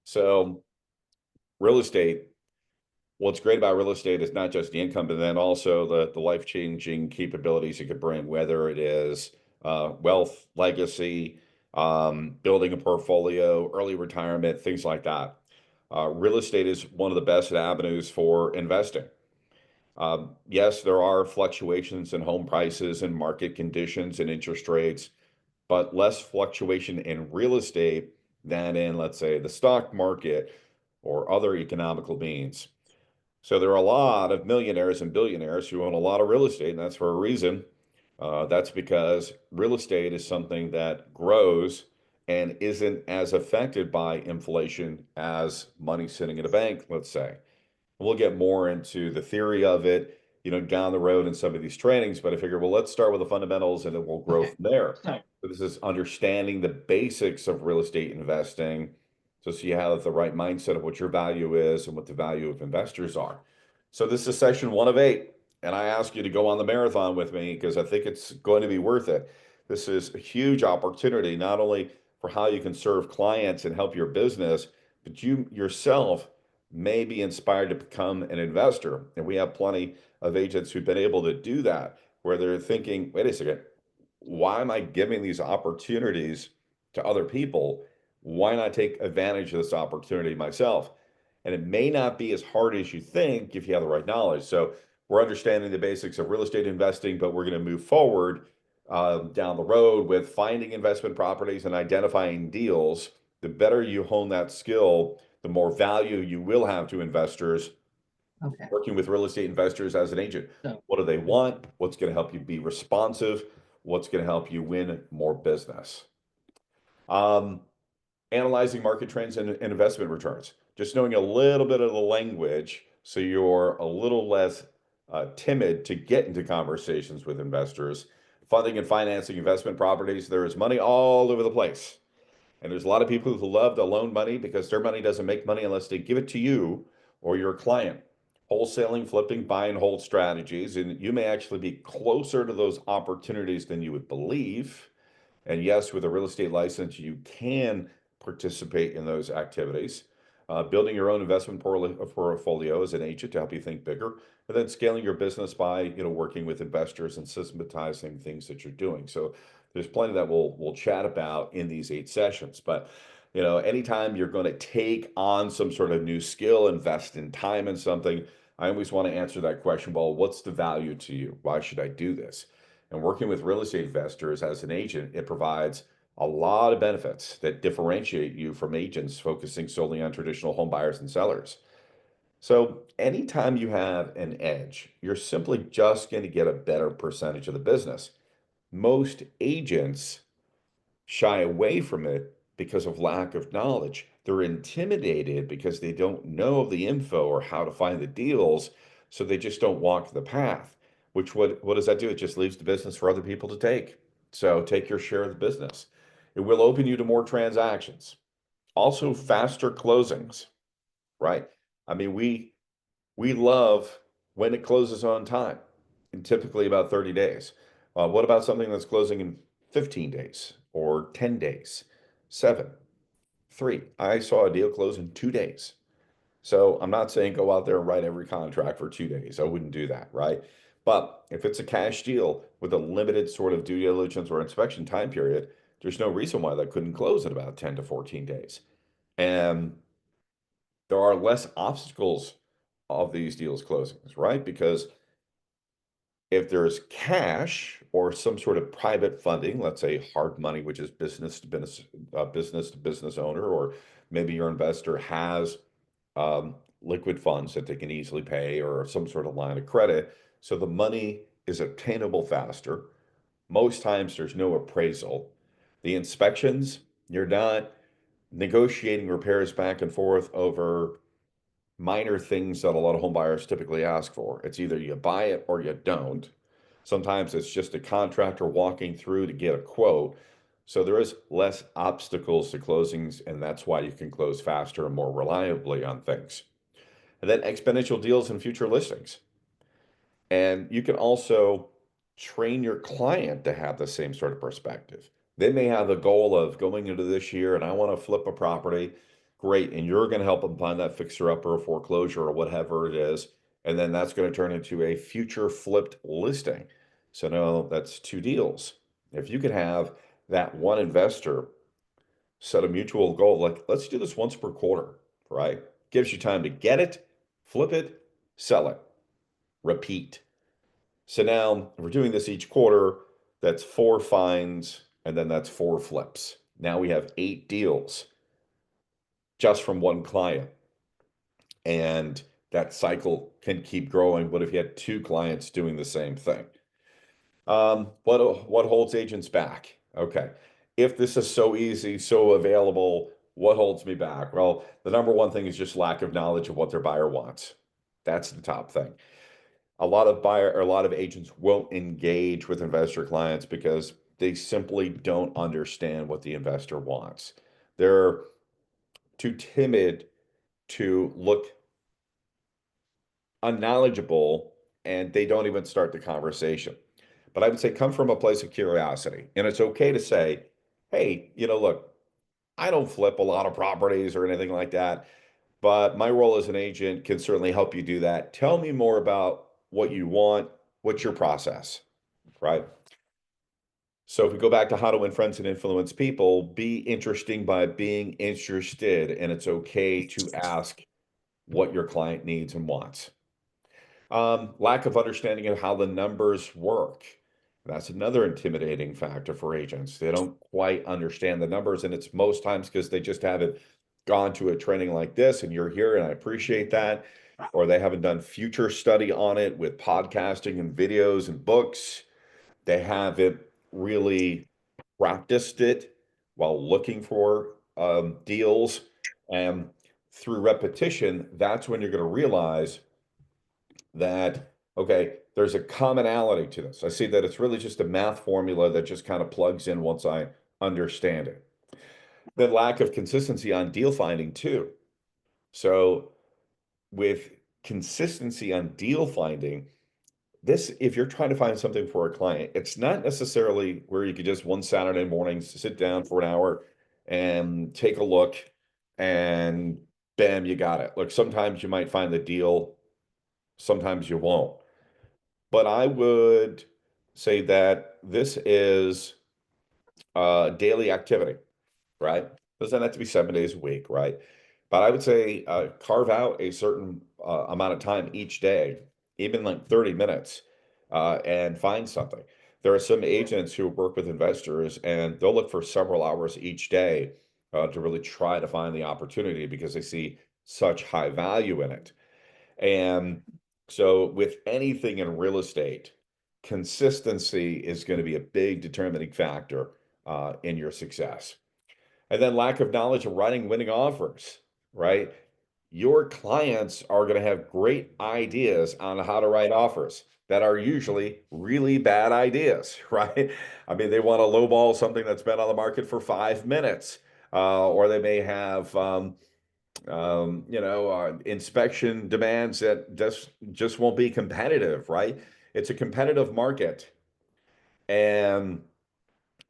So real estate, what's great about real estate is not just the income, but then also the life-changing capabilities it could bring, whether it is wealth, legacy, building a portfolio, early retirement, things like that. Real estate is one of the best avenues for investing. Yes, there are fluctuations in home prices and market conditions and interest rates, but less fluctuation in real estate than in, let's say, the stock market or other economical means. So there are a lot of millionaires and billionaires who own a lot of real estate, and that's for a reason. That's because real estate is something that grows and isn't as affected by inflation as money sitting in a bank, let's say. We'll get more into the theory of it, down the road in some of these trainings, but I figure, well, let's start with the fundamentals and then we'll grow Okay. from there. So, So this is understanding the basics of real estate investing. So you have the right mindset of what your value is and what the value of investors are. So this is session 1 of 8, and I ask you to go on the marathon with me because I think it's going to be worth it. This is a huge opportunity, not only for how you can serve clients and help your business, but you yourself may be inspired to become an investor. And we have plenty of agents who've been able to do that, where they're thinking, wait a second, why am I giving these opportunities to other people? Why not take advantage of this opportunity myself? And it may not be as hard as you think if you have the right knowledge. So we're understanding the basics of real estate investing, but we're going to move forward down the road with finding investment properties and identifying deals. The better you hone that skill, the more value you will have to investors okay. working with real estate investors as an agent. So, What do they want? What's going to help you be responsive? What's going to help you win more business? Um, Analyzing market trends and investment returns. Just knowing a little bit of the language so you're a little less timid to get into conversations with investors. Funding and financing investment properties. There is money all over the place. And there's a lot of people who love to loan money because their money doesn't make money unless they give it to you or your client. Wholesaling, flipping, buy and hold strategies. And you may actually be closer to those opportunities than you would believe. And yes, with a real estate license, you can participate in those activities. Building your own investment portfolio as an agent to help you think bigger, and then scaling your business by working with investors and systematizing things that you're doing. So there's plenty that we'll chat about in these 8 sessions. But anytime you're going to take on some sort of new skill, invest in time in something, I always want to answer that question. Well, what's the value to you? Why should I do this? And working with real estate investors as an agent, it provides a lot of benefits that differentiate you from agents focusing solely on traditional home buyers and sellers. So anytime you have an edge, you're simply just going to get a better percentage of the business. Most agents shy away from it because of lack of knowledge. They're intimidated because they don't know the info or how to find the deals, so they just don't walk the path. Which what does that do? It just leaves the business for other people to take. So take your share of the business. It will open you to more transactions. Also faster closings, right? I mean, we love when it closes on time, and typically about 30 days. What about something that's closing in 15 days or 10 days? 7, 3. I saw a deal close in 2 days. So I'm not saying go out there and write every contract for 2 days. I wouldn't do that, right? But if it's a cash deal with a limited sort of due diligence or inspection time period, there's no reason why that couldn't close in about 10 to 14 days. And there are less obstacles of these deals closings, right? Because if there's cash or some sort of private funding, let's say hard money, which is business to business owner, or maybe your investor has liquid funds that they can easily pay or some sort of line of credit. So the money is obtainable faster. Most times there's no appraisal. The inspections, you're not negotiating repairs back and forth over minor things that a lot of home buyers typically ask for. It's either you buy it or you don't. Sometimes it's just a contractor walking through to get a quote. So there is less obstacles to closings, and that's why you can close faster and more reliably on things. And then exponential deals and future listings. And you can also train your client to have the same sort of perspective. They may have the goal of going into this year and I want to flip a property. great. And you're going to help them find that fixer upper or foreclosure or whatever it is. And then that's going to turn into a future flipped listing. So now that's two deals. If you could have that one investor set a mutual goal, like let's do this once per quarter, right? Gives you time to get it, flip it, sell it, repeat. So now if we're doing this each quarter, that's 4 finds, and then that's 4 flips. Now we have 8 deals just from one client. And that cycle can keep growing. What if you had 2 clients doing the same thing? What holds agents back? Okay. If this is so easy, so available, what holds me back? Well, the number one thing is just lack of knowledge of what their buyer wants. That's the top thing. A lot of agents won't engage with investor clients because they simply don't understand what the investor wants. They're too timid to look unknowledgeable, and they don't even start the conversation. But I would say come from a place of curiosity. And it's okay to say, hey, look, I don't flip a lot of properties or anything like that, but my role as an agent can certainly help you do that. Tell me more about what you want. What's your process, right? So if we go back to how to win friends and influence people, be interesting by being interested. And it's okay to ask what your client needs and wants. Lack of understanding of how the numbers work. That's another intimidating factor for agents. They don't quite understand the numbers, and it's most times because they just haven't gone to a training like this, and you're here, and I appreciate that. Or they haven't done future study on it with podcasting and videos and books. They haven't really practiced it while looking for deals. And through repetition, that's when you're going to realize that, okay, there's a commonality to this. I see that it's really just a math formula that just kind of plugs in once I understand it. The lack of consistency on deal finding too. So with consistency on deal finding, this, if you're trying to find something for a client, it's not necessarily where you could just one Saturday morning sit down for an hour and take a look and bam, you got it. Look, sometimes you might find the deal, sometimes you won't. But I would say that this is daily activity, right? Doesn't have to be 7 days a week, right? But I would say carve out a certain amount of time each day, even like 30 minutes, and find something. There are some agents who work with investors and they'll look for several hours each day to really try to find the opportunity because they see such high value in it. And so with anything in real estate, consistency is going to be a big determining factor in your success. And then lack of knowledge of writing winning offers, right? Your clients are going to have great ideas on how to write offers that are usually really bad ideas, right? I mean, they want to lowball something that's been on the market for 5 minutes, or they may have inspection demands that just won't be competitive, right? It's a competitive market, and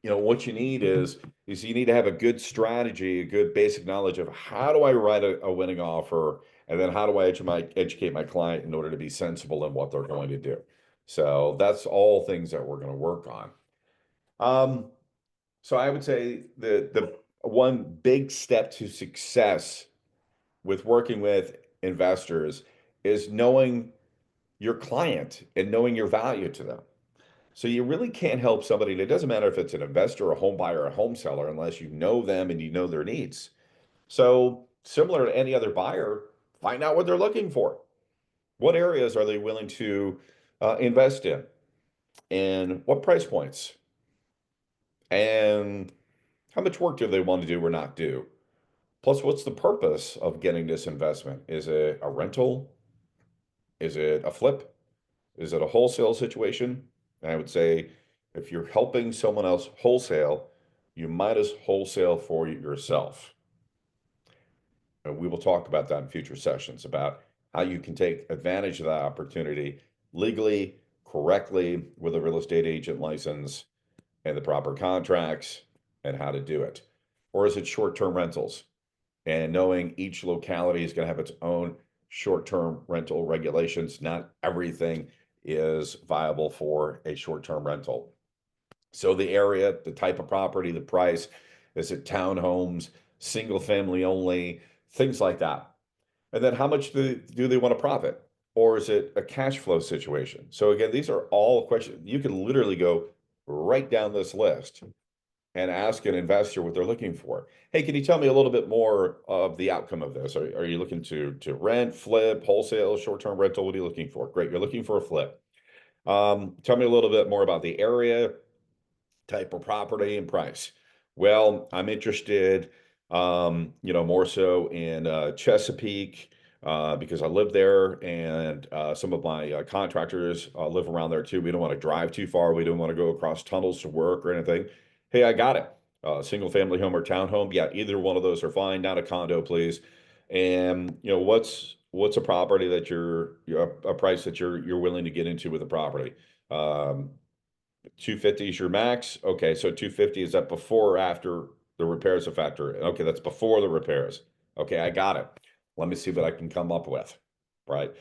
what you need is you need to have a good strategy, a good basic knowledge of how do I write a winning offer, and then how do I educate my client in order to be sensible in what they're going to do. So that's all things that we're going to work on. So I would say the one big step to success with working with investors is knowing your client and knowing your value to them. So you really can't help somebody, and it doesn't matter if it's an investor, a home buyer, or a home seller, unless you know them and you know their needs. So similar to any other buyer, find out what they're looking for. What areas are they willing to invest in? And what price points? And how much work do they want to do or not do? Plus, what's the purpose of getting this investment? Is it a rental? Is it a flip? Is it a wholesale situation? And I would say if you're helping someone else wholesale, you might as wholesale for yourself. And we will talk about that in future sessions about how you can take advantage of that opportunity legally, correctly, with a real estate agent license and the proper contracts and how to do it. Or is it short-term rentals? and knowing each locality is going to have its own short-term rental regulations. Not everything is viable for a short-term rental. So the area, the type of property, the price, is it townhomes, single family only, things like that. And then how much do they want to profit? Or is it a cash flow situation? So again, these are all questions. You can literally go right down this list and ask an investor what they're looking for. Hey, can you tell me a little bit more of the outcome of this? Are you looking to rent, flip, wholesale, short-term rental? What are you looking for? Great, you're looking for a flip. Tell me a little bit more about the area, type of property, and price. Well, I'm interested, more so in Chesapeake because I live there, and some of my contractors live around there too. We don't want to drive too far. We don't want to go across tunnels to work or anything. Hey, I got it. Single family home or townhome. Yeah, either one of those are fine. Not a condo, please. And what's a property that you're a price that you're willing to get into with a property? 250 is your max. Okay, so 250, is that before or after the repairs a factor? Okay, that's before the repairs. Okay, I got it. Let me see what I can come up with, right?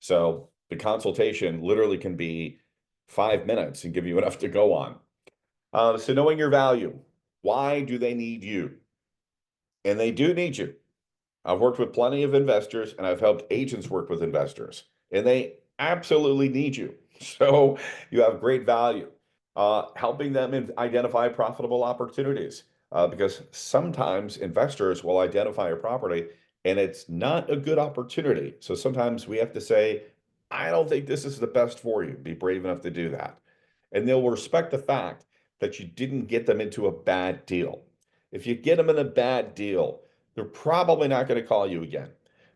So the consultation literally can be 5 minutes and give you enough to go on. So knowing your value, why do they need you? And they do need you. I've worked with plenty of investors, and I've helped agents work with investors, and they absolutely need you. So you have great value. Helping them identify profitable opportunities, because sometimes investors will identify a property and it's not a good opportunity. So sometimes we have to say, I don't think this is the best for you. Be brave enough to do that. And they'll respect the fact that you didn't get them into a bad deal. If you get them in a bad deal, they're probably not going to call you again.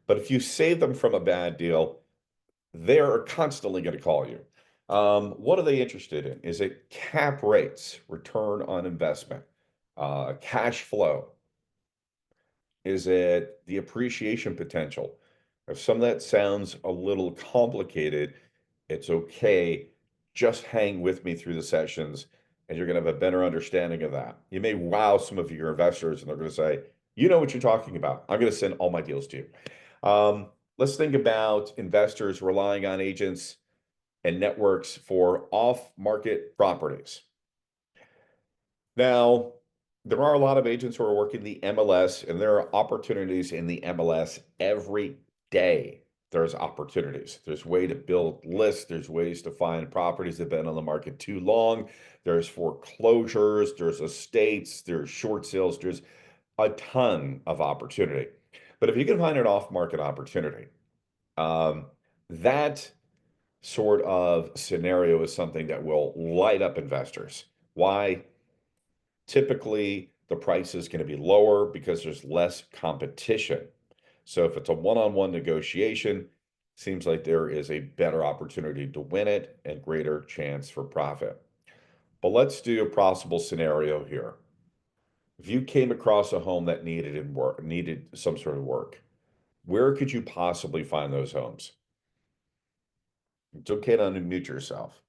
But if you save them from a bad deal, they're constantly going to call you. What are they interested in? Is it cap rates, return on investment, cash flow? Is it the appreciation potential? If some of that sounds a little complicated, it's okay. Just hang with me through the sessions and you're going to have a better understanding of that. You may wow some of your investors and they're going to say, you know what you're talking about. I'm going to send all my deals to you. Let's think about investors relying on agents and networks for off-market properties. Now, there are a lot of agents who are working the MLS, and there are opportunities in the MLS every day. There's opportunities. There's way to build lists. There's ways to find properties that have been on the market too long. There's foreclosures. There's estates. There's short sales. There's a ton of opportunity. But if you can find an off-market opportunity, that sort of scenario is something that will light up investors. Why? Typically, the price is going to be lower because there's less competition. So if it's a one-on-one negotiation, seems like there is a better opportunity to win it and greater chance for profit. But let's do a possible scenario here. If you came across a home that needed some sort of work, where could you possibly find those homes? It's okay to unmute yourself.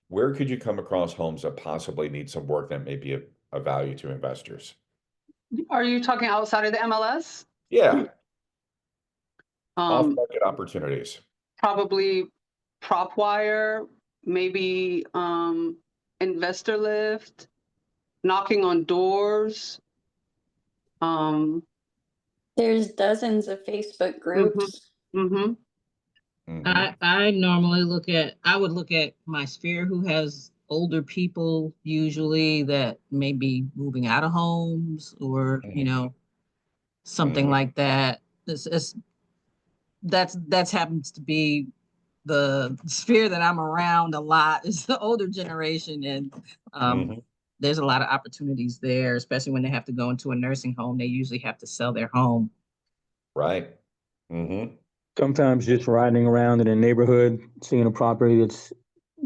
Where could you come across homes that possibly need some work that may be a value to investors? Are you talking outside of the MLS? Yeah. Off-market opportunities. Probably PropWire, maybe Investor Lift, knocking on doors. There's dozens of Facebook groups. Mm-hmm. I normally I would look at my sphere who has older people usually that may be moving out of homes or, something like that. That's happens to be the sphere that I'm around a lot is the older generation. And there's a lot of opportunities there, especially when they have to go into a nursing home. They usually have to sell their home. Right. Sometimes just riding around in a neighborhood, seeing a property that's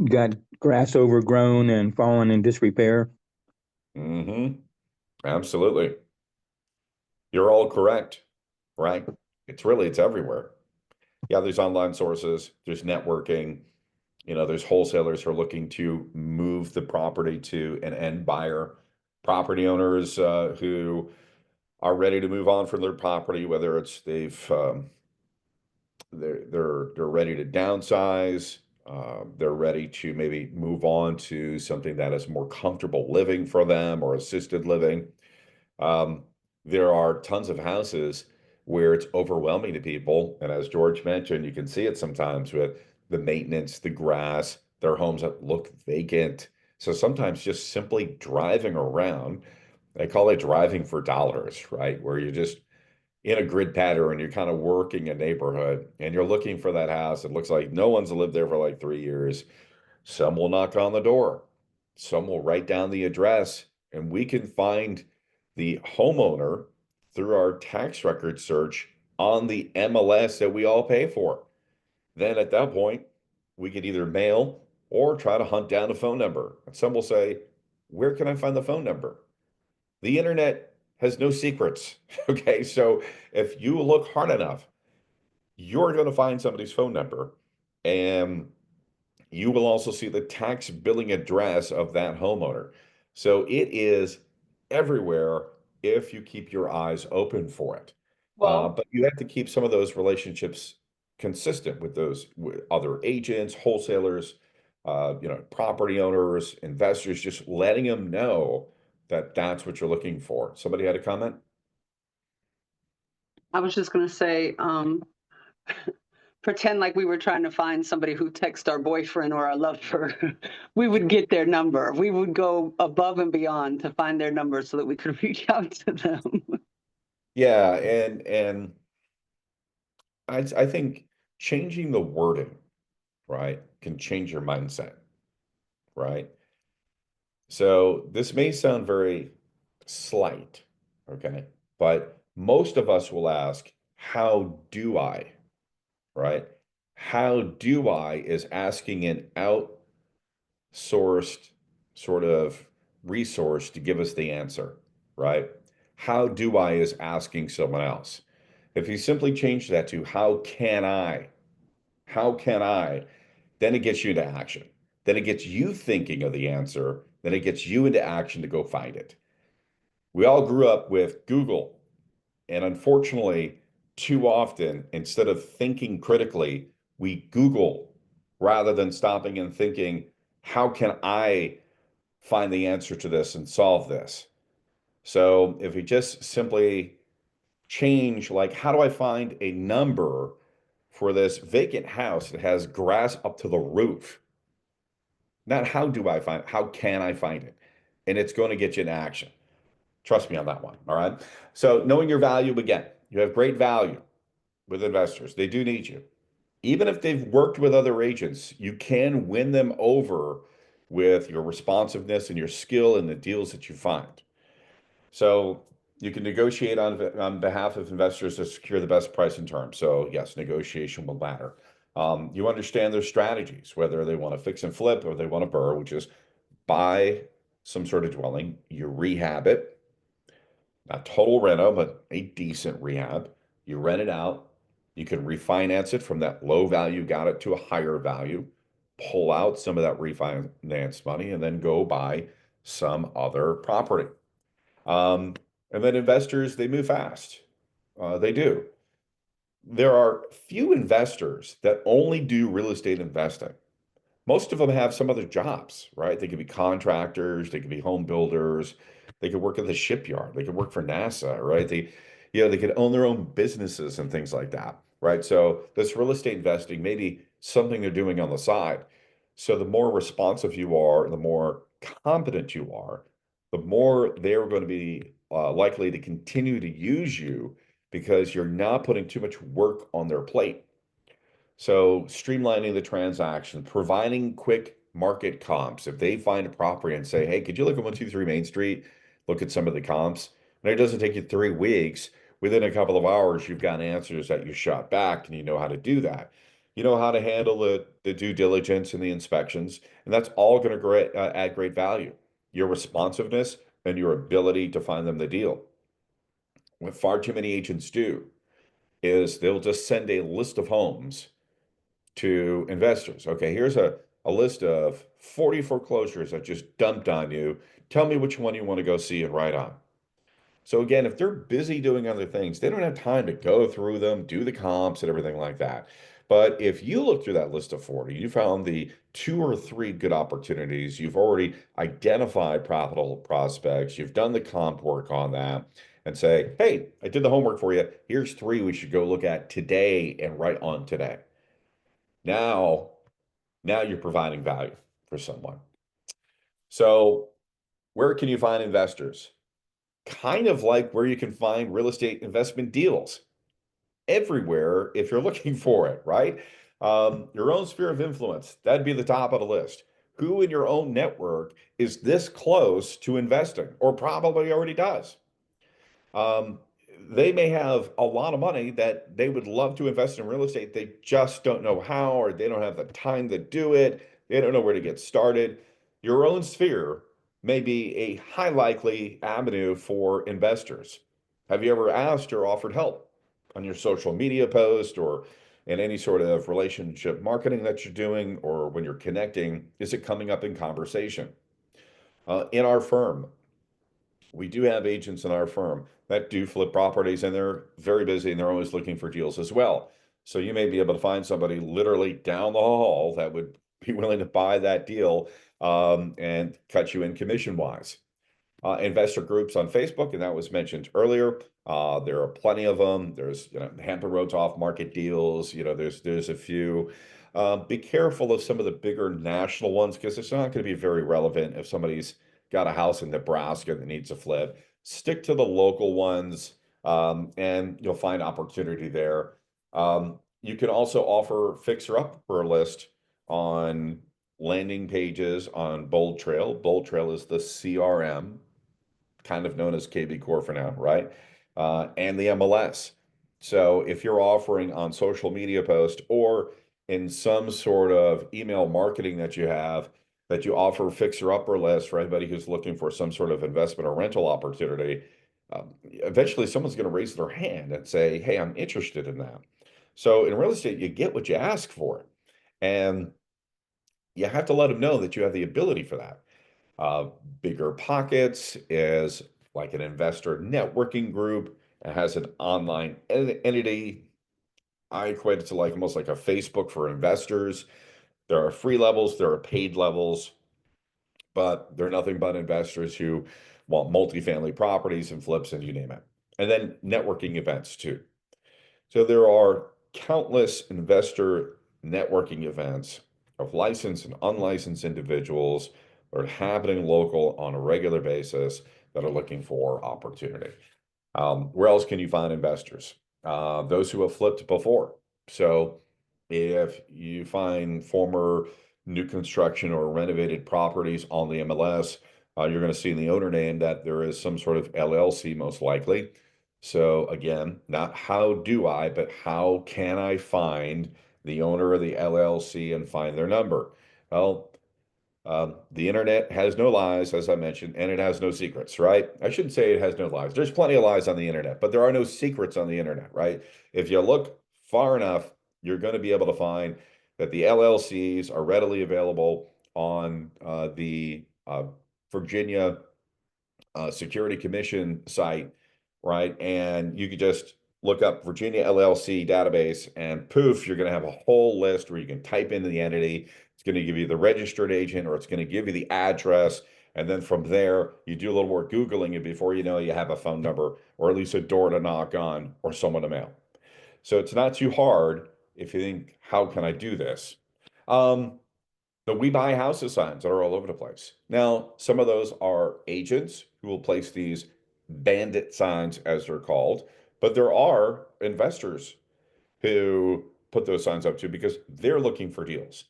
got grass overgrown and fallen in disrepair. Absolutely. You're all correct, right? It's everywhere. Yeah, there's online sources, there's networking, there's wholesalers who are looking to move the property to an end buyer, property owners who are ready to move on from their property, whether it's they're ready to downsize, they're ready to maybe move on to something that is more comfortable living for them or assisted living. Um, there are tons of houses where it's overwhelming to people, and as George mentioned, you can see it sometimes with the maintenance, the grass, their homes that look vacant. So sometimes just simply driving around, I call it driving for dollars, right? Where you're just in a grid pattern, you're kind of working a neighborhood and you're looking for that house. It looks like no one's lived there for like 3 years. Some will knock on the door, some will write down the address, and we can find the homeowner through our tax record search on the MLS that we all pay for. Then at that point, we could either mail or try to hunt down a phone number. And some will say, where can I find the phone number? The internet has no secrets. Okay. So if you look hard enough, you're going to find somebody's phone number, and you will also see the tax billing address of that homeowner. So it is everywhere if you keep your eyes open for it. Well, But you have to keep some of those relationships consistent with those with other agents, wholesalers, property owners, investors, just letting them know that that's what you're looking for. Somebody had a comment? I was just gonna say, pretend like we were trying to find somebody who texted our boyfriend or our lover. We would get their number. We would go above and beyond to find their number so that we could reach out to them. Yeah, and I think changing the wording, right, can change your mindset, right? So this may sound very slight, okay? But most of us will ask, how do I, right? How do I is asking an outsourced sort of resource to give us the answer, right? How do I is asking someone else. If you simply change that to how can I, how can I, then it gets you into action. Then it gets you thinking of the answer. Then it gets you into action to go find it. We all grew up with Google. And unfortunately, too often, instead of thinking critically, we Google rather than stopping and thinking, how can I find the answer to this and solve this? So if we just simply change, like, how do I find a number for this vacant house that has grass up to the roof? Not how do I find, how can I find it? And it's going to get you in action. Trust me on that one. All right. So knowing your value again, you have great value with investors. They do need you. Even if they've worked with other agents, you can win them over with your responsiveness and your skill in the deals that you find. So you can negotiate on behalf of investors to secure the best price and terms. So yes, negotiation will matter. You understand their strategies, whether they want to fix and flip or they want to burr, which is buy some sort of dwelling, you rehab it, not total reno, but a decent rehab. You rent it out. You can refinance it from that low value, got it to a higher value, pull out some of that refinance money, and then go buy some other property. And then investors, they move fast. They do. There are few investors that only do real estate investing. Most of them have some other jobs, right? They could be contractors, they could be home builders, they could work at the shipyard, they could work for NASA, right? They could own their own businesses and things like that, right? So this real estate investing may be something they're doing on the side. So the more responsive you are, the more competent you are, the more they're going to be likely to continue to use you because you're not putting too much work on their plate. So streamlining the transaction, providing quick market comps. If they find a property and say, hey, could you look at 123 Main Street, look at some of the comps? And it doesn't take you 3 weeks. Within a couple of hours, you've got answers that you shot back and you know how to do that. You know how to handle the due diligence and the inspections. And that's all going to add great value. Your responsiveness and your ability to find them the deal. What far too many agents do is they'll just send a list of homes to investors. Okay, here's a list of 40 foreclosures that just dumped on you. Tell me which one you want to go see and write on. So again, if they're busy doing other things, they don't have time to go through them, do the comps and everything like that. But if you look through that list of 40, you found the 2 or 3 good opportunities, you've already identified profitable prospects, you've done the comp work on that, and say, hey, I did the homework for you. Here's 3 we should go look at today and right on today. Now you're providing value for someone. So where can you find investors? Kind of like where you can find real estate investment deals. Everywhere if you're looking for it, right? Your own sphere of influence, that'd be the top of the list. Who in your own network is this close to investing or probably already does? Um, they may have a lot of money that they would love to invest in real estate. They just don't know how, or they don't have the time to do it. They don't know where to get started. Your own sphere may be a high likely avenue for investors. Have you ever asked or offered help on your social media post or in any sort of relationship marketing that you're doing, or when you're connecting? Is it coming up in conversation? In our firm, we do have agents in our firm that do flip properties, and they're very busy and they're always looking for deals as well. So you may be able to find somebody literally down the hall that would be willing to buy that deal and cut you in commission wise. Investor groups on Facebook, and that was mentioned earlier. There are plenty of them. There's, Hampton Roads off market deals. There's a few. Be careful of some of the bigger national ones because it's not going to be very relevant if somebody's got a house in Nebraska that needs a flip. Stick to the local ones, and you'll find opportunity there. You can also offer fixer up for a list on landing pages on Bold Trail. Bold Trail is the CRM, kind of known as KB Core for now, right? And the MLS. So if you're offering on social media post or in some sort of email marketing that you have, that you offer fixer upper list for anybody who's looking for some sort of investment or rental opportunity, eventually someone's going to raise their hand and say, hey, I'm interested in that. So in real estate, you get what you ask for. And you have to let them know that you have the ability for that. Uh, Bigger Pockets is like an investor networking group. It has an online entity. I equate it to like almost like a Facebook for investors. There are free levels, there are paid levels, but they're nothing but investors who want multifamily properties and flips and you name it. And then networking events too. So there are countless investor networking events of licensed and unlicensed individuals that are happening local on a regular basis that are looking for opportunity. Where else can you find investors? Those who have flipped before. So if you find former new construction or renovated properties on the MLS, you're going to see in the owner name that there is some sort of LLC most likely. So again, not how do I, but how can I find the owner of the LLC and find their number? Well, the internet has no lies, as I mentioned, and it has no secrets, right? I shouldn't say it has no lies. There's plenty of lies on the internet, but there are no secrets on the internet, right? If you look far enough, you're going to be able to find that the LLCs are readily available on the Virginia Security Commission site, right? And you could just look up Virginia LLC database and poof, you're going to have a whole list where you can type in the entity. It's going to give you the registered agent or it's going to give you the address. And then from there, you do a little more Googling and before you know, you have a phone number or at least a door to knock on or someone to mail. So it's not too hard if you think, how can I do this? The We Buy Houses signs are all over the place. Now, some of those are agents who will place these bandit signs, as they're called, but there are investors who put those signs up too because they're looking for deals.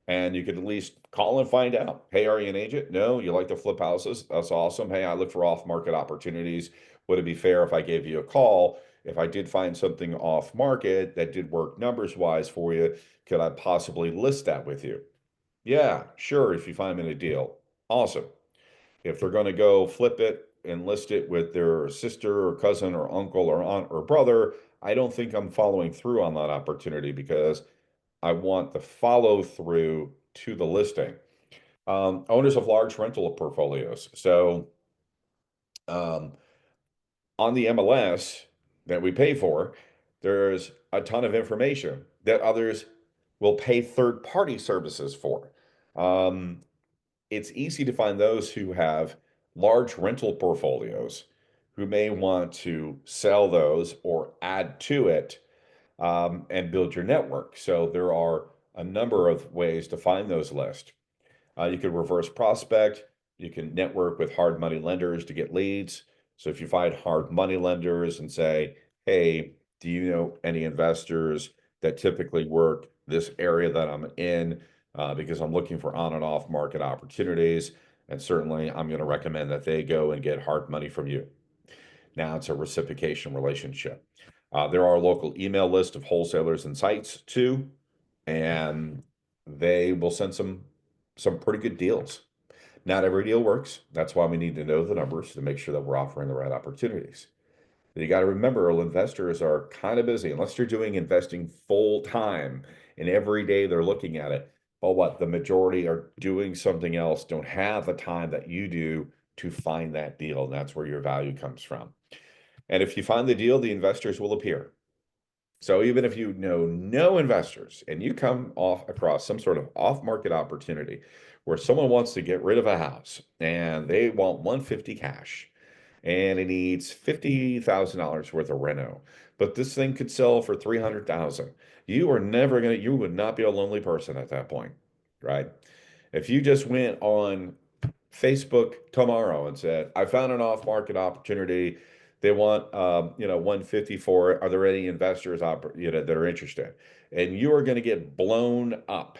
And you could at least call and find out. Hey, are you an agent? No, you like to flip houses? That's awesome. Hey, I look for off-market opportunities. Would it be fair if I gave you a call? If I did find something off market that did work numbers wise for you, could I possibly list that with you? Yeah, sure, if you find them in a deal. Awesome. If they're going to go flip it and list it with their sister or cousin or uncle or aunt or brother, I don't think I'm following through on that opportunity because I want the follow through to the listing. Owners of large rental portfolios. So on the MLS that we pay for, there's a ton of information that others will pay third-party services for. It's easy to find those who have large rental portfolios who may want to sell those or add to it, and build your network. So there are a number of ways to find those lists. You can reverse prospect. You can network with hard money lenders to get leads. So if you find hard money lenders and say, hey, do you know any investors that typically work this area that I'm in? Because I'm looking for on and off market opportunities. And certainly I'm going to recommend that they go and get hard money from you. Now it's a reciprocation relationship. There are local email lists of wholesalers and sites too, and they will send some pretty good deals. Not every deal works. That's why we need to know the numbers to make sure that we're offering the right opportunities. But you got to remember, investors are kind of busy unless you're doing investing full time and every day they're looking at it. Well, what the majority are doing something else, don't have the time that you do to find that deal. And that's where your value comes from. And if you find the deal, the investors will appear. So even if you know no investors and you come across some sort of off-market opportunity where someone wants to get rid of a house and they want 150 cash and it needs $50,000 worth of reno, but this thing could sell for 300,000, you would not be a lonely person at that point, right? If you just went on Facebook tomorrow and said, I found an off-market opportunity. They want, 150 for it. Are there any investors, that are interested? And you are going to get blown up.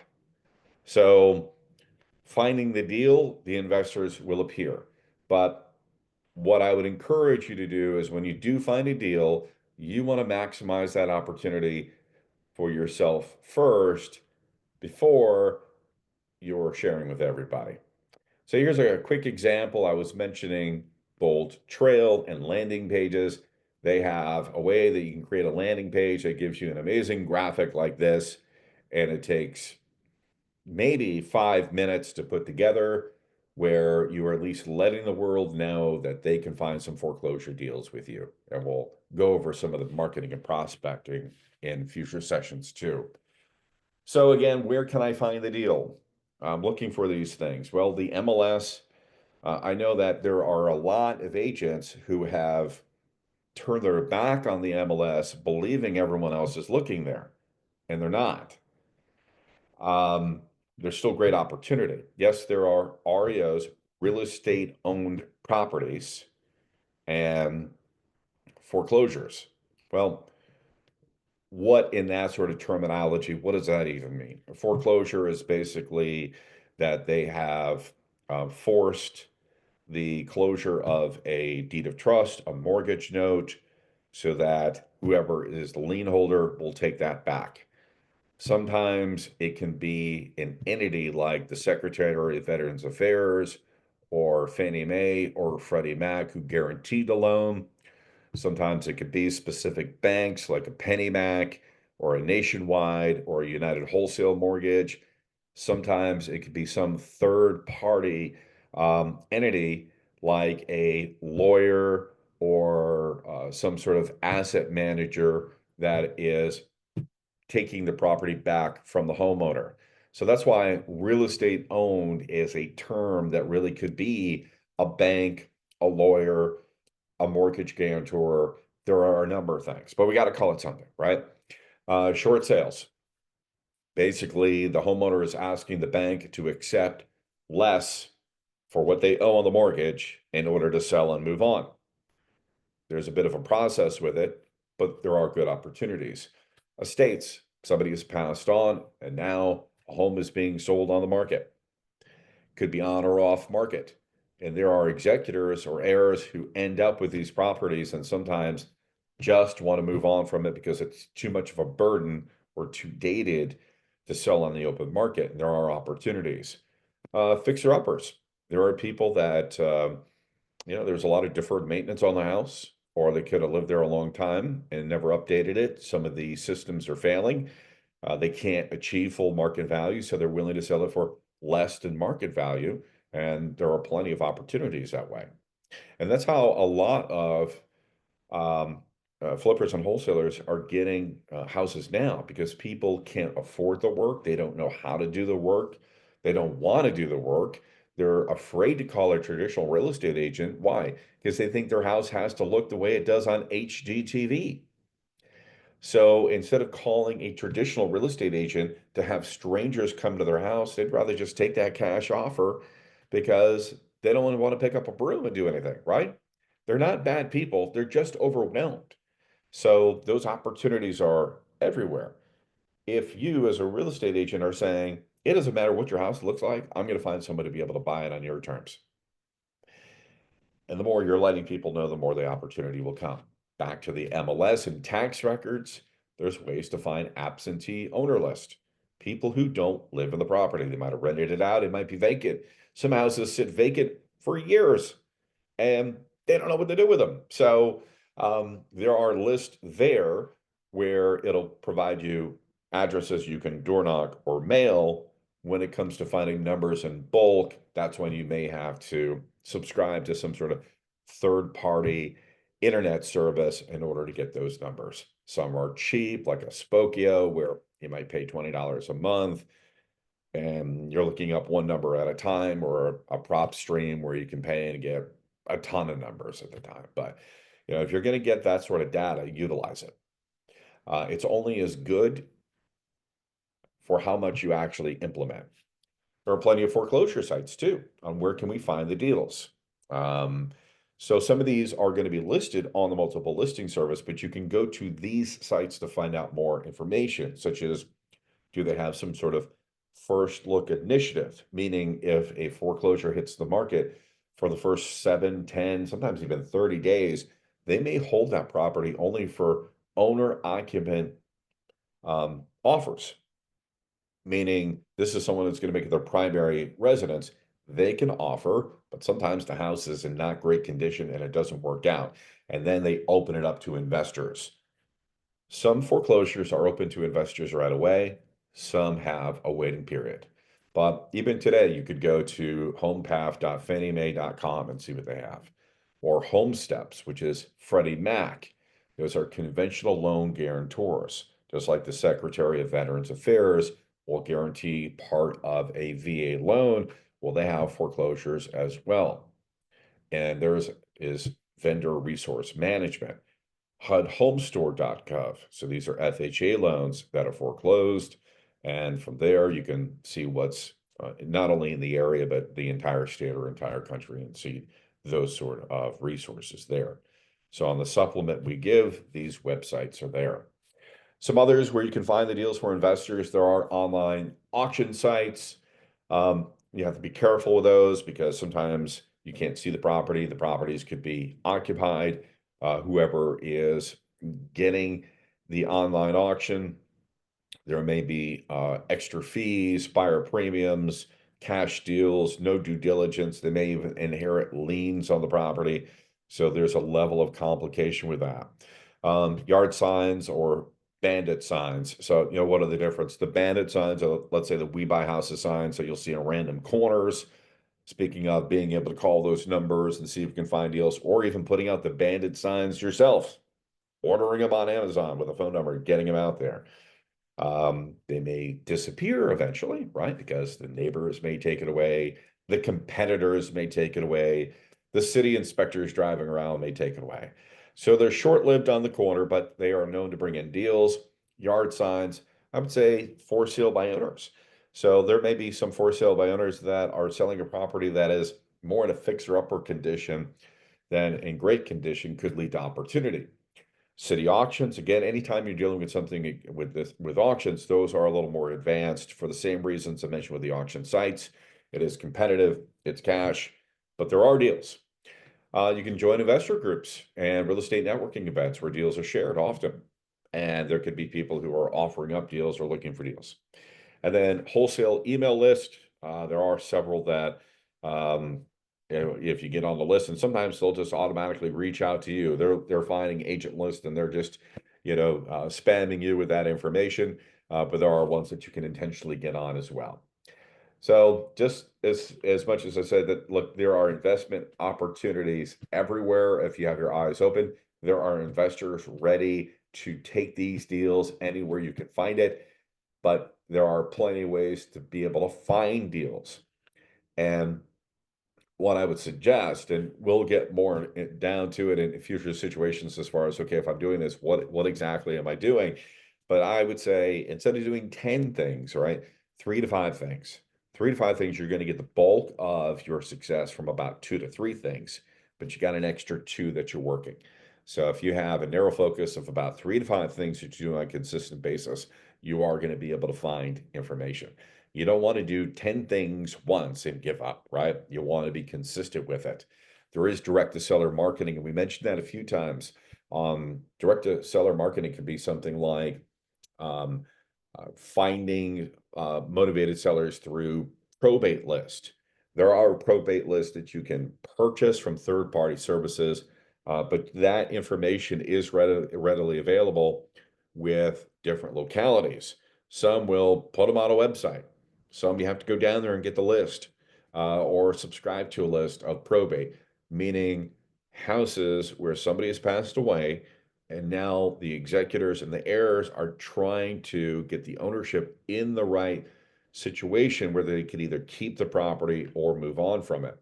So finding the deal, the investors will appear. But what I would encourage you to do is when you do find a deal, you want to maximize that opportunity for yourself first before you're sharing with everybody. So here's a quick example. I was mentioning Bold Trail and landing pages. They have a way that you can create a landing page that gives you an amazing graphic like this, and it takes maybe 5 minutes to put together, where you are at least letting the world know that they can find some foreclosure deals with you. And we'll go over some of the marketing and prospecting in future sessions too. So again, where can I find the deal? I'm looking for these things. Well, the MLS, I know that there are a lot of agents who have turned their back on the MLS, believing everyone else is looking there, and they're not. There's still great opportunity. Yes, there are REOs, real estate owned properties, and foreclosures. Well, what in that sort of terminology, what does that even mean? A foreclosure is basically that they have forced the closure of a deed of trust, a mortgage note, so that whoever is the lien holder will take that back. Sometimes it can be an entity like the Secretary of Veterans Affairs or Fannie Mae or Freddie Mac who guaranteed the loan. Sometimes it could be specific banks like a PennyMac or a Nationwide or a United Wholesale Mortgage. Sometimes it could be some third party entity like a lawyer or some sort of asset manager that is taking the property back from the homeowner. So that's why real estate owned is a term that really could be a bank, a lawyer, a mortgage guarantor. There are a number of things, but we got to call it something, right? Short sales. Basically, the homeowner is asking the bank to accept less for what they owe on the mortgage in order to sell and move on. There's a bit of a process with it, but there are good opportunities. Estates, somebody has passed on and now a home is being sold on the market. Could be on or off market. And there are executors or heirs who end up with these properties and sometimes just want to move on from it because it's too much of a burden or too dated to sell on the open market. And there are opportunities. Fixer-uppers. There are people that, there's a lot of deferred maintenance on the house, or they could have lived there a long time and never updated it. Some of the systems are failing. They can't achieve full market value, so they're willing to sell it for less than market value. And there are plenty of opportunities that way. And that's how a lot of flippers and wholesalers are getting houses now because people can't afford the work. They don't know how to do the work. They don't want to do the work. They're afraid to call a traditional real estate agent. Why? Because they think their house has to look the way it does on HGTV. So instead of calling a traditional real estate agent to have strangers come to their house, they'd rather just take that cash offer because they don't want to pick up a broom and do anything, right? They're not bad people. They're just overwhelmed. So those opportunities are everywhere. If you, as a real estate agent, are saying, it doesn't matter what your house looks like, I'm going to find somebody to be able to buy it on your terms. And the more you're letting people know, the more the opportunity will come. Back to the MLS and tax records, there's ways to find absentee owner list. People who don't live in the property. They might have rented it out. It might be vacant. Some houses sit vacant for years and they don't know what to do with them. So there are lists there where it'll provide you addresses you can door knock or mail. When it comes to finding numbers in bulk, that's when you may have to subscribe to some sort of third-party internet service in order to get those numbers. Some are cheap, like a Spokio, where you might pay $20 a month and you're looking up one number at a time, or a prop stream where you can pay and get a ton of numbers at the time. But if you're going to get that sort of data, utilize it. It's only as good for how much you actually implement. There are plenty of foreclosure sites too on where can we find the deals. So some of these are going to be listed on the multiple listing service, but you can go to these sites to find out more information, such as, do they have some sort of first look initiative? Meaning if a foreclosure hits the market for the first 7, 10, sometimes even 30 days, they may hold that property only for owner occupant offers. Meaning this is someone that's going to make it their primary residence. They can offer, but sometimes the house is in not great condition and it doesn't work out. And then they open it up to investors. Some foreclosures are open to investors right away. Some have a waiting period. But even today, you could go to homepath.fanniemae.com and see what they have. Or Home Steps, which is Freddie Mac. Those are conventional loan guarantors, just like the Secretary of Veterans Affairs will guarantee part of a VA loan. Well, they have foreclosures as well. And there's Vendor Resource Management, HUDHomestore.gov. So these are FHA loans that are foreclosed. And from there, you can see what's not only in the area, but the entire state or entire country, and see those sort of resources there. So on the supplement we give, these websites are there. Some others where you can find the deals for investors, there are online auction sites. You have to be careful with those because sometimes you can't see the property. The properties could be occupied. Whoever is getting the online auction, there may be extra fees, buyer premiums, cash deals, no due diligence. They may even inherit liens on the property. So there's a level of complication with that. Yard signs or bandit signs. So, what are the difference? The bandit signs are, let's say, the We Buy Houses signs that you'll see in random corners. Speaking of being able to call those numbers and see if you can find deals, or even putting out the bandit signs yourself, ordering them on Amazon with a phone number, getting them out there. They may disappear eventually, right? Because the neighbors may take it away, the competitors may take it away, the city inspectors driving around may take it away. So they're short-lived on the corner, but they are known to bring in deals. Yard signs, I would say for sale by owners. So there may be some for sale by owners that are selling a property that is more in a fixer-upper condition than in great condition, could lead to opportunity. City auctions, again, anytime you're dealing with something with auctions, those are a little more advanced for the same reasons I mentioned with the auction sites. It is competitive, it's cash, but there are deals. You can join investor groups and real estate networking events where deals are shared often. And there could be people who are offering up deals or looking for deals. And then wholesale email list. There are several that if you get on the list, and sometimes they'll just automatically reach out to you. They're finding agent list and they're just spamming you with that information. But there are ones that you can intentionally get on as well. So just as much as I said that, look, there are investment opportunities everywhere if you have your eyes open. There are investors ready to take these deals anywhere you can find it, but there are plenty of ways to be able to find deals. And what I would suggest, and we'll get more down to it in future situations as far as, okay, if I'm doing this, what exactly am I doing? But I would say instead of doing 10 things, right, 3 to 5 things. 3 to 5 things, you're going to get the bulk of your success from about 2 to 3 things, but you got an extra 2 that you're working. So if you have a narrow focus of about 3 to 5 things that you do on a consistent basis, you are going to be able to find information. You don't want to do 10 things once and give up, right? You want to be consistent with it. There is direct to seller marketing, and we mentioned that a few times. Direct to seller marketing can be something like um, finding motivated sellers through probate list. There are probate lists that you can purchase from third-party services, but that information is readily available with different localities. Some will put them on a website. Some you have to go down there and get the list, or subscribe to a list of probate, meaning houses where somebody has passed away and now the executors and the heirs are trying to get the ownership in the right situation where they can either keep the property or move on from it.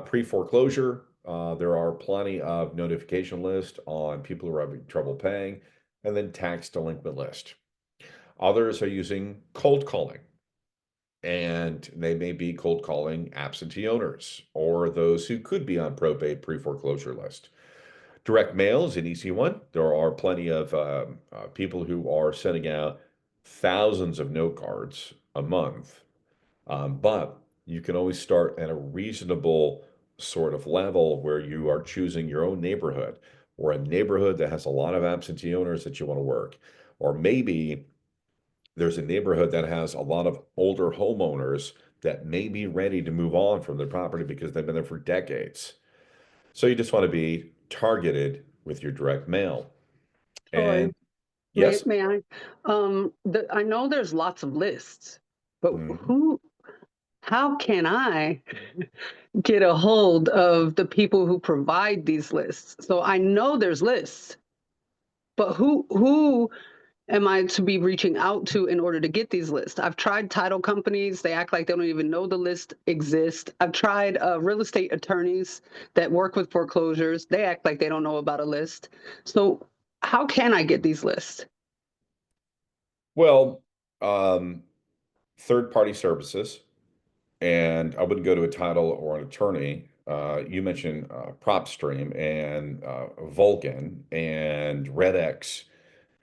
Pre-foreclosure, there are plenty of notification lists on people who are having trouble paying, and then tax delinquent list. Others are using cold calling, and they may be cold calling absentee owners or those who could be on probate pre-foreclosure list. Direct mail is an easy one. There are plenty of people who are sending out thousands of note cards a month, but you can always start at a reasonable sort of level where you are choosing your own neighborhood or a neighborhood that has a lot of absentee owners that you want to work. Or maybe there's a neighborhood that has a lot of older homeowners that may be ready to move on from their property because they've been there for decades. So you just want to be targeted with your direct mail. Troy, And yes, may I? I know there's lots of lists, but Mhm. how can I get a hold of the people who provide these lists? So I know there's lists, but who am I to be reaching out to in order to get these lists? I've tried title companies. They act like they don't even know the list exists. I've tried real estate attorneys that work with foreclosures. They act like they don't know about a list. So how can I get these lists? Well, third-party services, and I wouldn't go to a title or an attorney. You mentioned PropStream and Vulcan and RedX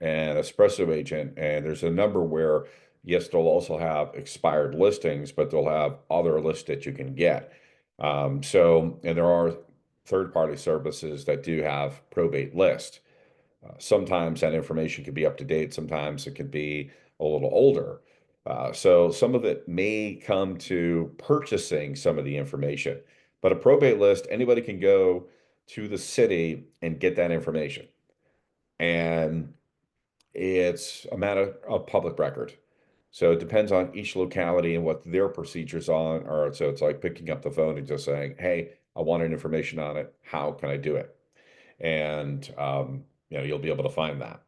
and Espresso Agent, and there's a number where, yes, they'll also have expired listings, but they'll have other lists that you can get. And there are third-party services that do have probate lists. Sometimes that information could be up to date, sometimes it could be a little older. So some of it may come to purchasing some of the information, but a probate list, anybody can go to the city and get that information. And it's a matter of public record. So it depends on each locality and what their procedures are. So it's like picking up the phone and just saying, hey, I wanted information on it. How can I do it? And you'll be able to find that.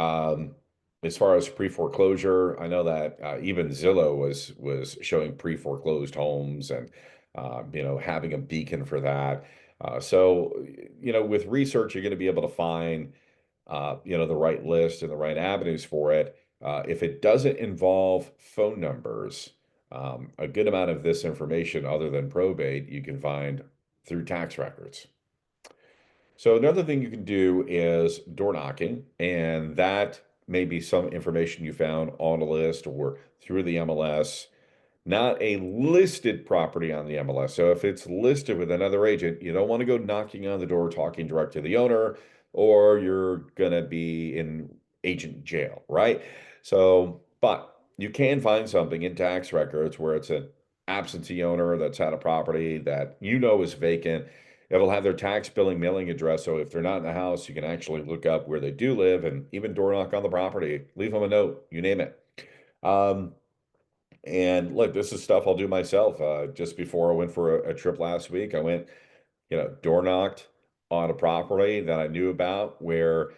Um, as far as pre-foreclosure, I know that even Zillow was showing pre-foreclosed homes and having a beacon for that. So with research, you're going to be able to find the right list and the right avenues for it. If it doesn't involve phone numbers, a good amount of this information, other than probate, you can find through tax records. So another thing you can do is door knocking, and that may be some information you found on a list or through the MLS, not a listed property on the MLS. So if it's listed with another agent, you don't want to go knocking on the door, talking direct to the owner, or you're gonna be in agent jail, right? So, but you can find something in tax records where it's an absentee owner that's had a property that is vacant. It'll have their tax billing mailing address. So if they're not in the house, you can actually look up where they do live and even door knock on the property, leave them a note, you name it. Um, and look, this is stuff I'll do myself. Just before I went for a trip last week, I went, door knocked on a property that I knew about where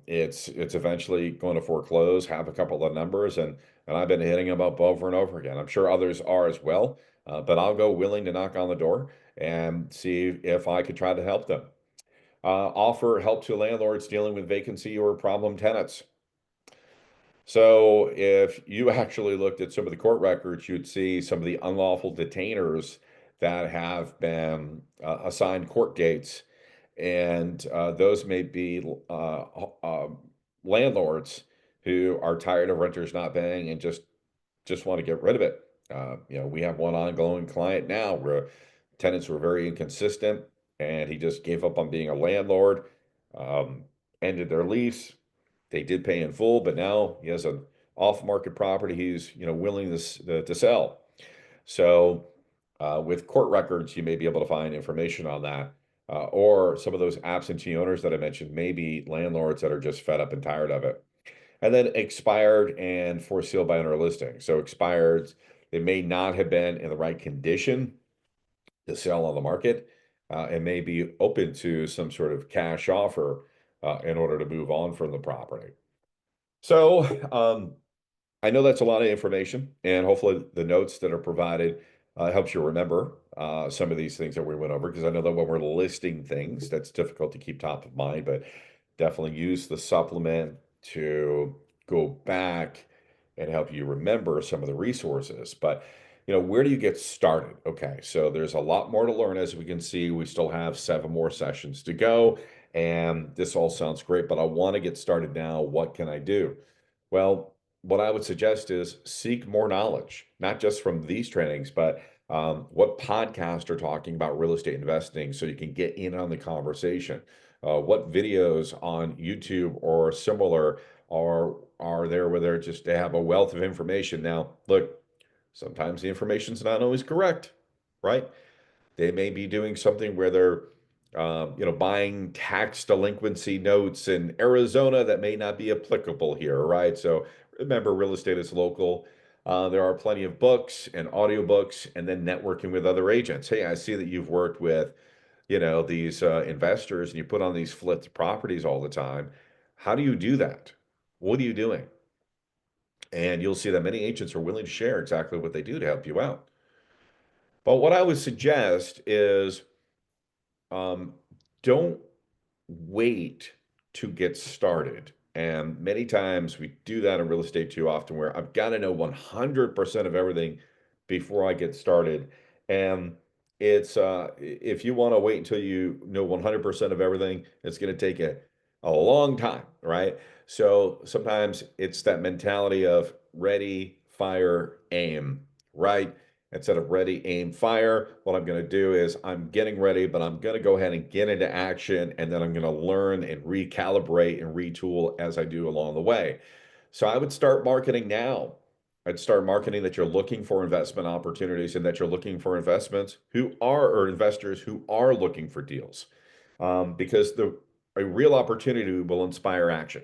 it's eventually going to foreclose, have a couple of numbers, and I've been hitting them up over and over again. I'm sure others are as well, but I'll go willing to knock on the door and see if I could try to help them. Offer help to landlords dealing with vacancy or problem tenants. So if you actually looked at some of the court records, you'd see some of the unlawful detainers that have been assigned court dates, and those may be landlords who are tired of renters not paying and just want to get rid of it. We have one ongoing client now where tenants were very inconsistent, and he just gave up on being a landlord, um, ended their lease. They did pay in full, but now he has an off-market property he's willing to sell. So with court records, you may be able to find information on that. Or some of those absentee owners that I mentioned, maybe landlords that are just fed up and tired of it. And then expired and for sale by owner listing. So expired, they may not have been in the right condition to sell on the market, and may be open to some sort of cash offer in order to move on from the property. So I know that's a lot of information, and hopefully the notes that are provided helps you remember some of these things that we went over, because I know that when we're listing things, that's difficult to keep top of mind, but definitely use the supplement to go back and help you remember some of the resources. But where do you get started? Okay, so there's a lot more to learn. As we can see, we still have 7 more sessions to go, and this all sounds great, but I want to get started now. What can I do? Well, what I would suggest is seek more knowledge, not just from these trainings, but what podcasts are talking about real estate investing so you can get in on the conversation. What videos on YouTube or similar are there where they have a wealth of information. Now, look, sometimes the information's not always correct, right? They may be doing something where they're, buying tax delinquency notes in Arizona that may not be applicable here, right? So remember, real estate is local. There are plenty of books and audiobooks, and then networking with other agents. Hey, I see that you've worked with, these investors, and you put on these flipped properties all the time. How do you do that? What are you doing? And you'll see that many agents are willing to share exactly what they do to help you out. But what I would suggest is um, don't wait to get started. And many times we do that in real estate too often, where I've got to know 100% of everything before I get started. And it's if you want to wait until you know 100% of everything, it's going to take a long time, right? So sometimes it's that mentality of ready, fire, aim, right? Instead of ready, aim, fire, what I'm going to do is I'm getting ready, but I'm going to go ahead and get into action, and then I'm going to learn and recalibrate and retool as I do along the way. So I would start marketing now. I'd start marketing that you're looking for investment opportunities and that you're looking for investments or investors who are looking for deals, because a real opportunity will inspire action.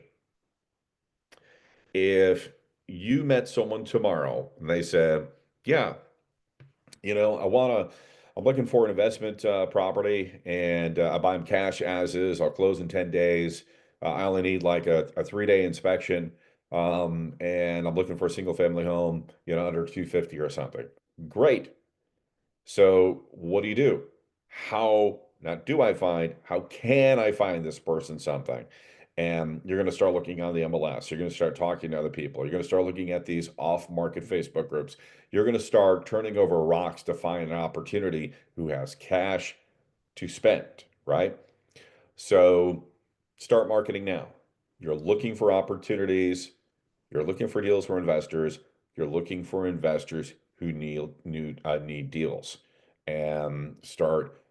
If you met someone tomorrow and they said, yeah, I'm looking for an investment property, and I buy them cash as is. I'll close in 10 days. I only need like a 3-day inspection. And I'm looking for a single family home, under 250 or something. Great. So what do you do? How can I find this person something? And you're going to start looking on the MLS. You're going to start talking to other people. You're going to start looking at these off-market Facebook groups. You're going to start turning over rocks to find an opportunity who has cash to spend, right? So start marketing now. You're looking for opportunities. You're looking for deals for investors. You're looking for investors who need deals, and start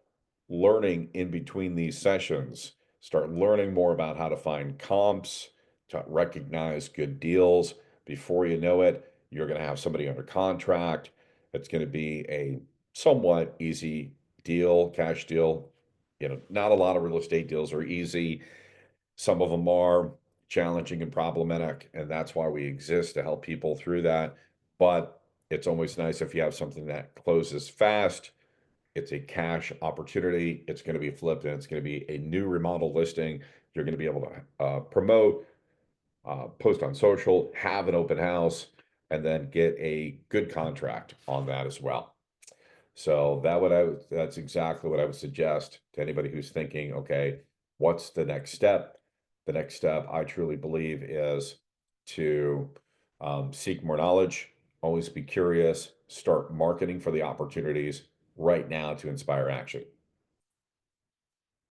learning in between these sessions. Start learning more about how to find comps, to recognize good deals. Before you know it, you're going to have somebody under contract. It's going to be a somewhat easy deal, cash deal. Not a lot of real estate deals are easy. Some of them are challenging and problematic, and that's why we exist, to help people through that. But it's always nice if you have something that closes fast, It's a cash opportunity. It's going to be flipped, and it's going to be a new remodel listing. You're going to be able to promote, post on social, have an open house, and then get a good contract on that as well. So that's exactly what I would suggest to anybody who's thinking, okay, what's the next step? The next step, I truly believe, is to seek more knowledge, always be curious, start marketing for the opportunities right now to inspire action.